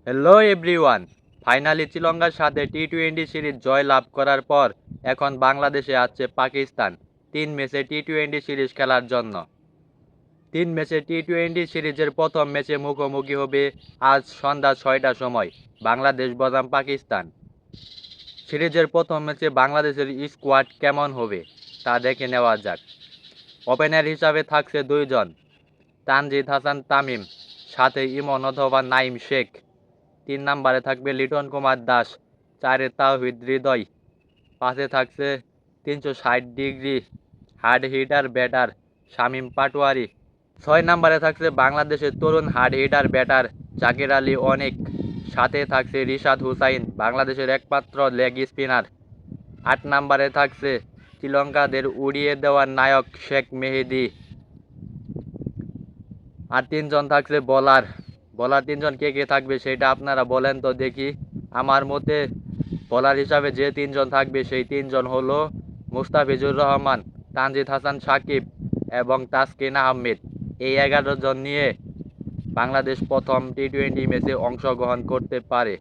Hello everyone, finally শ্রীলঙ্কার সাথে T twenty series জয় লাভ করার পর এখন বাংলাদেশে আসছে পাকিস্তান 3 ম্যাচে টি-টোয়েন্টি সিরিজ খেলার জন্য। 3 ম্যাচে টি-টোয়েন্টি সিরিজের প্রথম ম্যাচে মুখোমুখি হবে আজ সন্ধ্যা 6টার সময় বাংলাদেশ বনাম পাকিস্তান। সিরিজের প্রথম ম্যাচে বাংলাদেশের স্কোয়াড কেমন হবে তা দেখে নেওয়া যাক। ওপেনার হিসাবে থাকছে দুইজন, তানজিদ হাসান তামিম, সাথে ইমন অথবা নাইম শেখ। 3 নম্বরে থাকবে লিটন কুমার দাস, 4-এ তাওহিদ হৃদয়, 5-এ থাকছে 360 degree hard hitter batter Shamim Patwari. 6 নম্বরে থাকছে বাংলাদেশের তরুণ hard hitter batter Jaker Ali Anik, সাথে থাকছে রিশাদ হুসাইন, বাংলাদেশের একমাত্র লেগ স্পিনার। 8 নম্বরে থাকছে শ্রীলঙ্কাদের উড়িয়ে দেওয়ার নায়ক শেখ মেহেদী। আর 3জন থাকছে বোলার। বোলার 3জন কে কে থাকবে সেটা আপনারা বলেন তো দেখি। আমার মতে বোলার হিসাবে যে 3জন থাকবে সেই 3জন হলো মুস্তাফিজুর রহমান, তানজিদ হাসান সাকিব এবং তাসকিন আহমেদ। এই 11 জন নিয়ে বাংলাদেশ প্রথম টি-টোয়েন্টি ম্যাচে অংশগ্রহণ করতে পারে।